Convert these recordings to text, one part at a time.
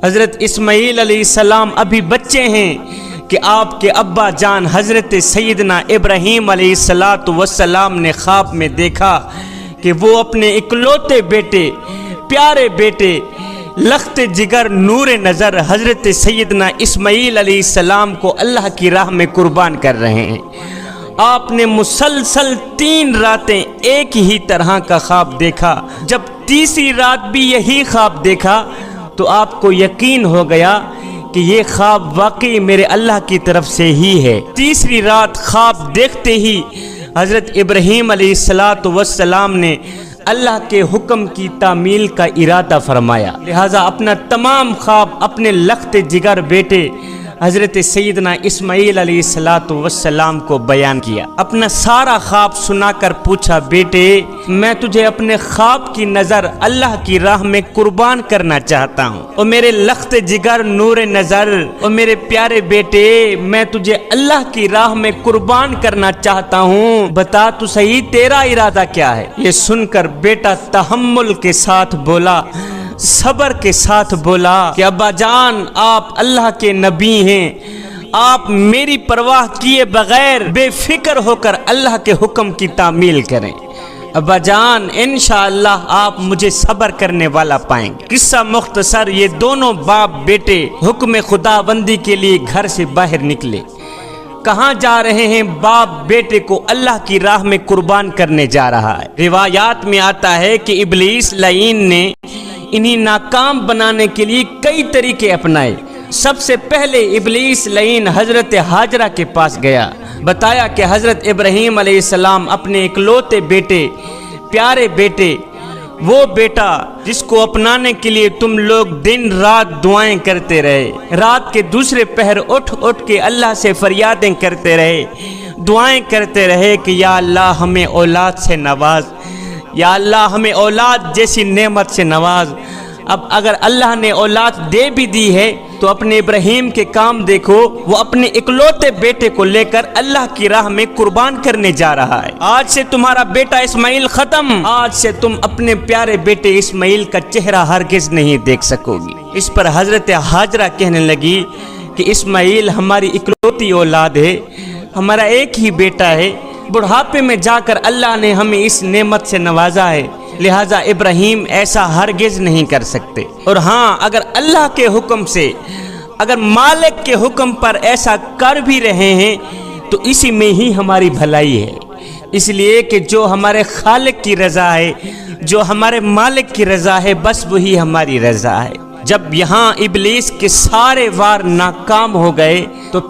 حضرت اسماعیل علیہ السلام ابھی بچے ہیں کہ آپ کے ابا جان حضرت سیدنا ابراہیم علیہ السلام نے خواب میں دیکھا کہ وہ اپنے اکلوتے بیٹے، پیارے بیٹے، لخت جگر نور نظر حضرت سیدنا اسماعیل علیہ السلام کو اللہ کی راہ میں قربان کر رہے ہیں۔ آپ نے مسلسل 3 راتیں ایک ہی طرح کا خواب دیکھا۔ جب تیسری رات بھی یہی خواب دیکھا تو آپ کو یقین ہو گیا کہ یہ خواب واقعی میرے اللہ کی طرف سے ہی ہے۔ تیسری رات خواب دیکھتے ہی حضرت ابراہیم علیہ السلام نے اللہ کے حکم کی تعمیل کا ارادہ فرمایا، لہٰذا اپنا تمام خواب اپنے لخت جگر بیٹے حضرت سیدنا اسماعیل علیہ السلام کو بیان کیا۔ اپنا سارا خواب سنا کر پوچھا، بیٹے میں تجھے اپنے خواب کی نظر اللہ کی راہ میں قربان کرنا چاہتا ہوں، اور میرے لخت جگر نور نظر اور میرے پیارے بیٹے میں تجھے اللہ کی راہ میں قربان کرنا چاہتا ہوں، بتا تو صحیح تیرا ارادہ کیا ہے؟ یہ سن کر بیٹا تحمل کے ساتھ بولا، صبر کے ساتھ بولا کہ ابا جان آپ اللہ کے نبی ہیں، آپ میری پرواہ کیے بغیر بے فکر ہو کر اللہ کے حکم کی تعمیل کریں۔ ابا جان انشاءاللہ آپ مجھے صبر کرنے والا پائیں گے۔ قصہ مختصر، یہ دونوں باپ بیٹے حکم خدا بندی کے لیے گھر سے باہر نکلے۔ کہاں جا رہے ہیں؟ باپ بیٹے کو اللہ کی راہ میں قربان کرنے جا رہا ہے۔ روایات میں آتا ہے کہ ابلیس لعین نے انہیں ناکام بنانے کے لیے کئی طریقے اپنائے۔ سب سے پہلے ابلیس لعین حضرت ہاجرہ کے پاس گیا، بتایا کہ حضرت ابراہیم علیہ السلام اپنے اکلوتے بیٹے، پیارے بیٹے، وہ بیٹا جس کو اپنانے کے لیے تم لوگ دن رات دعائیں کرتے رہے، رات کے دوسرے پہر اٹھ کے اللہ سے فریادیں کرتے رہے، دعائیں کرتے رہے کہ یا اللہ ہمیں اولاد سے نواز، یا اللہ ہمیں اولاد جیسی نعمت سے نواز۔ اب اگر اللہ نے اولاد دے بھی دی ہے تو اپنے ابراہیم کے کام دیکھو، وہ اپنے اکلوتے بیٹے کو لے کر اللہ کی راہ میں قربان کرنے جا رہا ہے۔ آج سے تمہارا بیٹا اسماعیل ختم، آج سے تم اپنے پیارے بیٹے اسماعیل کا چہرہ ہرگز نہیں دیکھ سکو گی۔ اس پر حضرت ہاجرہ کہنے لگی کہ اسماعیل ہماری اکلوتی اولاد ہے، ہمارا ایک ہی بیٹا ہے، بڑھاپے میں جا کر اللہ نے ہمیں اس نعمت سے نوازا ہے، لہٰذا ابراہیم ایسا ہرگز نہیں کر سکتے۔ اور ہاں اگر اللہ کے حکم سے، اگر مالک کے حکم پر ایسا کر بھی رہے ہیں تو اسی میں ہی ہماری بھلائی ہے، اس لیے کہ جو ہمارے خالق کی رضا ہے، جو ہمارے مالک کی رضا ہے، بس وہی ہماری رضا ہے۔ جب یہاں ابلیس کے سارے وار ناکام ہو گئے تو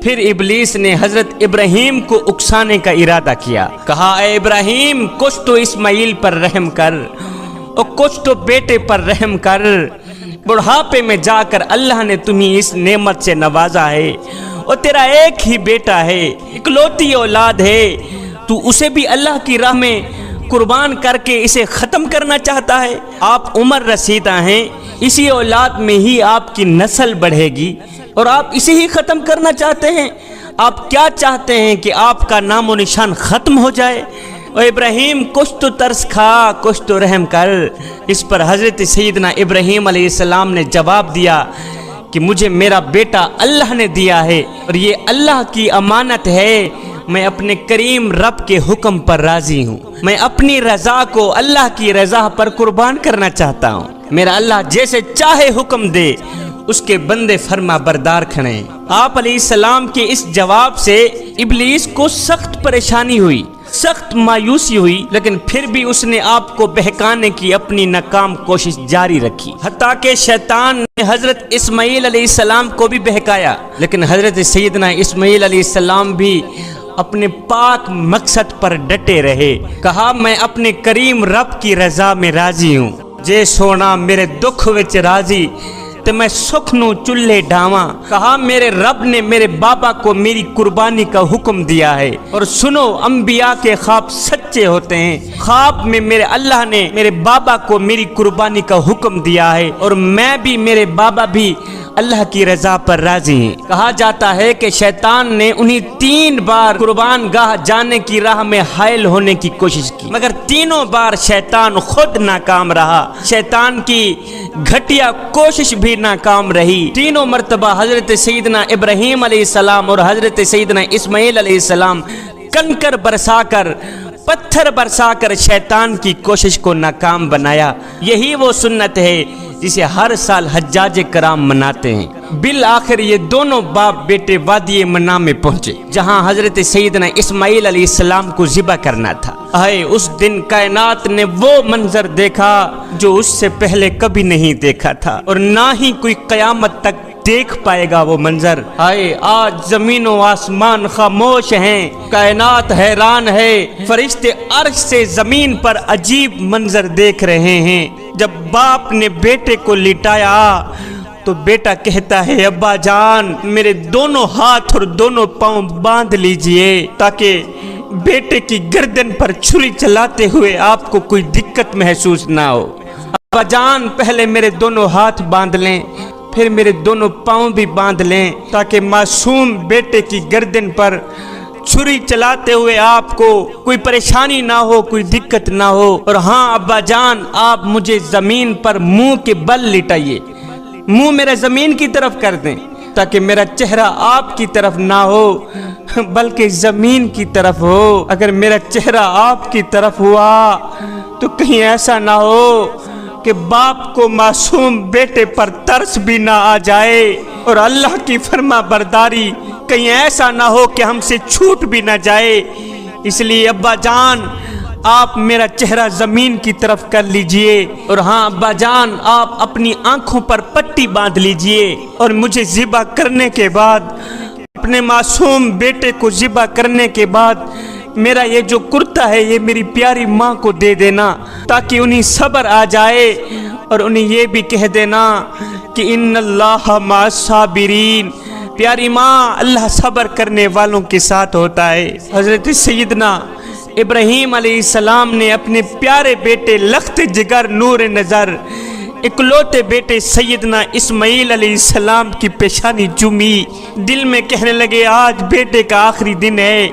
پھر ابلیس نے حضرت ابراہیم کو اکسانے کا ارادہ کیا، کہا اے ابراہیم کچھ تو اسماعیل پر رحم کر اور کچھ تو بیٹے پر رحم کر، بڑھاپے میں جا کر اللہ نے تمہیں اس نعمت سے نوازا ہے اور تیرا ایک ہی بیٹا ہے، اکلوتی اولاد ہے، تو اسے بھی اللہ کی راہ میں قربان کر کے اسے ختم کرنا چاہتا ہے۔ آپ عمر رسیدہ ہیں، اسی اولاد میں ہی آپ کی نسل بڑھے گی اور آپ اسے ہی ختم کرنا چاہتے ہیں۔ آپ کیا چاہتے ہیں کہ آپ کا نام و نشان ختم ہو جائے؟ اور ابراہیم کچھ تو ترس کھا، کچھ تو رحم کر۔ اس پر حضرت سیدنا ابراہیم علیہ السلام نے جواب دیا کہ مجھے میرا بیٹا اللہ نے دیا ہے اور یہ اللہ کی امانت ہے، میں اپنے کریم رب کے حکم پر راضی ہوں، میں اپنی رضا کو اللہ کی رضا پر قربان کرنا چاہتا ہوں، میرا اللہ جیسے چاہے حکم دے اس کے بندے فرما بردار کھڑے۔ آپ علیہ السلام کے اس جواب سے ابلیس کو سخت پریشانی ہوئی، سخت مایوسی ہوئی، لیکن پھر بھی اس نے آپ کو بہکانے کی اپنی ناکام کوشش جاری رکھی، حتیٰ کہ شیطان نے حضرت اسماعیل علیہ السلام کو بھی بہکایا، لیکن حضرت سیدنا اسماعیل علیہ السلام بھی اپنے پاک مقصد پر ڈٹے رہے۔ کہا میں اپنے کریم رب کی رضا میں راضی ہوں، جے سونا میرے دکھ وچ راضی تے میں سکھ نو چلے ڈاواں۔ کہا میرے رب نے میرے بابا کو میری قربانی کا حکم دیا ہے، اور سنو انبیاء کے خواب سچے ہوتے ہیں، خواب میں میرے اللہ نے میرے بابا کو میری قربانی کا حکم دیا ہے، اور میں بھی میرے بابا بھی اللہ کی رضا پر راضی ہیں۔ کہا جاتا ہے کہ شیطان نے انہیں 3 بار قربان گاہ جانے کی راہ میں حائل ہونے کی کوشش کی، مگر تینوں بار شیطان خود ناکام رہا، شیطان کی گھٹیا کوشش بھی ناکام رہی۔ تینوں مرتبہ حضرت سیدنا ابراہیم علیہ السلام اور حضرت سیدنا اسماعیل علیہ السلام کنکر برسا کر، پتھر برسا کر شیطان کی کوشش کو ناکام بنایا۔ یہی وہ سنت ہے جسے ہر سال حجاج کرام مناتے ہیں۔ بالآخر یہ دونوں باپ بیٹے وادی منی میں پہنچے، جہاں حضرت سیدنا اسماعیل علیہ السلام کو ذبح کرنا تھا۔ اس دن کائنات نے وہ منظر دیکھا جو اس سے پہلے کبھی نہیں دیکھا تھا، اور نہ ہی کوئی قیامت تک دیکھ پائے گا وہ منظر۔ آج زمین و آسمان خاموش ہیں، کائنات حیران ہے، فرشتے عرش سے زمین پر عجیب منظر دیکھ رہے ہیں۔ جب باپ نے بیٹے کو لٹایا تو بیٹا کہتا ہے، ابا جان میرے دونوں ہاتھ اور دونوں پاؤں باندھ لیجئے تاکہ بیٹے کی گردن پر چھری چلاتے ہوئے آپ کو کوئی دقت محسوس نہ ہو۔ ابا جان پہلے میرے دونوں ہاتھ باندھ لیں، پھر میرے دونوں پاؤں بھی باندھ لیں تاکہ معصوم بیٹے کی گردن پر چھری چلاتے ہوئے آپ کو کوئی پریشانی نہ ہو، کوئی دقت نہ ہو۔ اور ہاں ابا جان آپ مجھے زمین پر منہ کے بل لٹائیے، منہ میرا زمین کی طرف کر دیں تاکہ میرا چہرہ آپ کی طرف نہ ہو بلکہ زمین کی طرف ہو۔ اگر میرا چہرہ آپ کی طرف ہوا تو کہیں ایسا نہ ہو کہ باپ کو معصوم بیٹے پر ترس بھی نہ آ جائے، اور اللہ کی فرما برداری کہیں ایسا نہ ہو کہ ہم سے چھوٹ بھی نہ جائے۔ اس لیے ابا جان آپ میرا چہرہ زمین کی طرف کر لیجئے، اور ہاں ابا جان آپ اپنی آنکھوں پر پٹی باندھ لیجئے، اور مجھے ذبح کرنے کے بعد، اپنے معصوم بیٹے کو ذبح کرنے کے بعد میرا یہ جو کرتا ہے یہ میری پیاری ماں کو دے دینا تاکہ انہیں صبر آ جائے، اور انہیں یہ بھی کہہ دینا کہ ان اللہ مع الصابرین، پیاری ماں اللہ صبر کرنے والوں کے ساتھ ہوتا ہے۔ حضرت سیدنا ابراہیم علیہ السلام نے اپنے پیارے بیٹے لخت جگر نور نظر اکلوتے بیٹے سیدنا اسماعیل علیہ السلام کی پیشانی چومی، دل میں کہنے لگے آج بیٹے کا آخری دن ہے،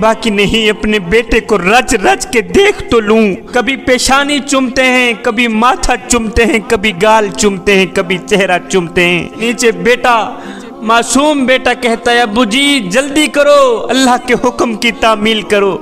باقی نہیں اپنے بیٹے کو رچ رچ کے دیکھ تو لوں۔ کبھی پیشانی چومتے ہیں، کبھی ماتھا چومتے ہیں، کبھی گال چومتے ہیں، کبھی چہرہ چومتے ہیں۔ نیچے بیٹا، معصوم بیٹا کہتا ہے ابو جی جلدی کرو، اللہ کے حکم کی تعمیل کرو،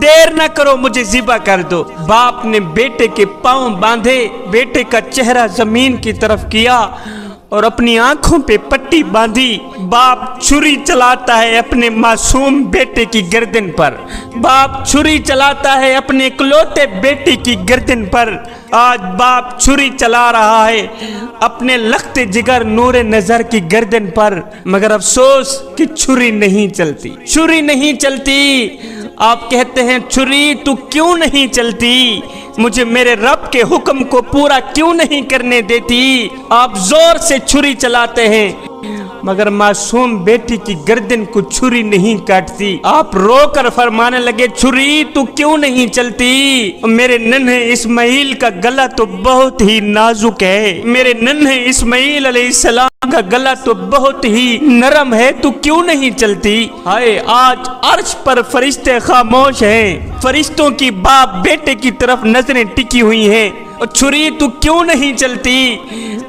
دیر نہ کرو، مجھے ذبح کر دو۔ باپ نے بیٹے کے پاؤں باندھے، بیٹے کا چہرہ زمین کی طرف کیا اور اپنی آنکھوں پہ پٹی باندھی۔ باپ چھری چلاتا ہے اپنے معصوم بیٹے کی گردن پر، باپ چھری چلاتا ہے اپنے اکلوتے بیٹے کی گردن پر۔ آج باپ چھری چلا رہا ہے اپنے لخت جگر نور نظر کی گردن پر، مگر افسوس کہ چھری نہیں چلتی، چھری نہیں چلتی۔ آپ کہتے ہیں چھری تو کیوں نہیں چلتی، مجھے میرے رب کے حکم کو پورا کیوں نہیں کرنے دیتی؟ آپ زور سے چھری چلاتے ہیں مگر معصوم بیٹی کی گردن کو چھری نہیں کاٹتی۔ آپ رو کر فرمانے لگے چھری تو کیوں نہیں چلتی؟ میرے ننھے اسماعیل کا گلا تو بہت ہی نازک ہے، میرے ننھے اسماعیل علیہ السلام کا گلا تو بہت ہی نرم ہے، تو کیوں نہیں چلتی؟ ہائے آج عرش پر فرشتے خاموش ہیں، فرشتوں کی باپ بیٹے کی طرف نظریں ٹکی ہوئی ہیں، اور چھری تو کیوں نہیں چلتی؟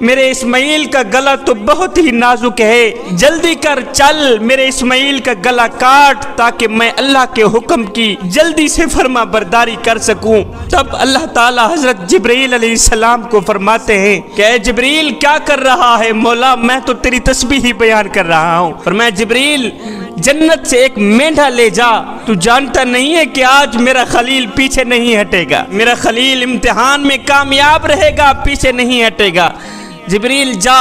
میرے اسماعیل کا گلا تو بہت ہی نازک ہے، جلدی کر چل میرے اسماعیل کا گلا کاٹ تاکہ میں اللہ کے حکم کی جلدی سے فرما برداری کر سکوں۔ تب اللہ تعالی حضرت جبرائیل علیہ السلام کو فرماتے ہیں کہ اے جبرائیل کیا کر رہا ہے؟ مولا میں تو تیری تسبیح ہی بیان کر رہا ہوں۔ فرمایا جبرائیل جنت سے ایک مینڈھا لے جا، تو جانتا نہیں ہے کہ آج میرا خلیل پیچھے نہیں ہٹے گا، میرا خلیل امتحان میں کامیاب رہے گا، پیچھے نہیں ہٹے گا۔ جبرائیل جا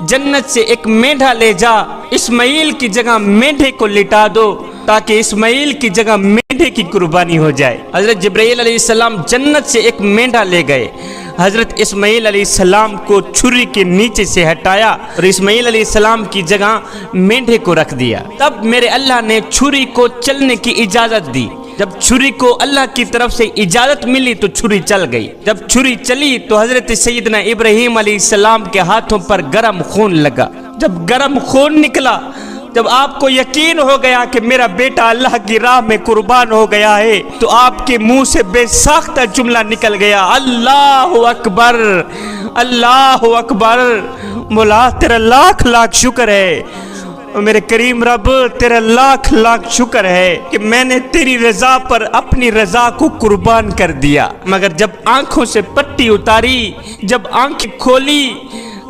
جنت سے ایک مینڈھا لے جا، اسماعیل کی جگہ مینڈھے کو لٹا دو تاکہ اسماعیل کی جگہ مینڈھے کی قربانی ہو جائے۔ حضرت جبرائیل علیہ السلام جنت سے ایک مینڈھا لے گئے، حضرت اسماعیل علیہ السلام کو چھری کے نیچے سے ہٹایا اور اسماعیل علیہ السلام کی جگہ مینڈھے کو رکھ دیا۔ تب میرے اللہ نے چھری کو چلنے کی اجازت دی، جب چھری کو اللہ کی طرف سے اجازت ملی تو چھری چل گئی. جب چھری چلی تو حضرت سیدنا ابراہیم علیہ السلام کے ہاتھوں پر گرم خون لگا. جب گرم خون نکلا، جب آپ کو یقین ہو گیا کہ میرا بیٹا اللہ کی راہ میں قربان ہو گیا ہے، تو آپ کے منہ سے بے ساختہ جملہ نکل گیا، اللہ اکبر، اللہ اکبر. مولا تیرا لاکھ لاکھ شکر ہے، میرے کریم رب تیرا لاکھ لاکھ شکر ہے کہ میں نے تیری رضا پر اپنی رضا کو قربان کر دیا. مگر جب آنکھوں سے پٹی اتاری، جب آنکھیں کھولی،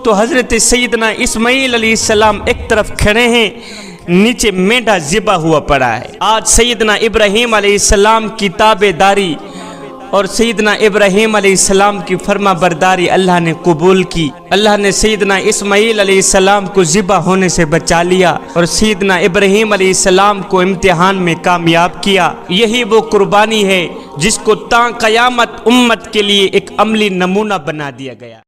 تو حضرت سیدنا اسماعیل علیہ السلام ایک طرف کھڑے ہیں، نیچے مینڈا ذبح ہوا پڑا ہے. آج سیدنا ابراہیم علیہ السلام کی تابعداری اور سیدنا ابراہیم علیہ السلام کی فرما برداری اللہ نے قبول کی. اللہ نے سیدنا اسماعیل علیہ السلام کو ذبح ہونے سے بچا لیا اور سیدنا ابراہیم علیہ السلام کو امتحان میں کامیاب کیا. یہی وہ قربانی ہے جس کو تا قیامت امت کے لیے ایک عملی نمونہ بنا دیا گیا.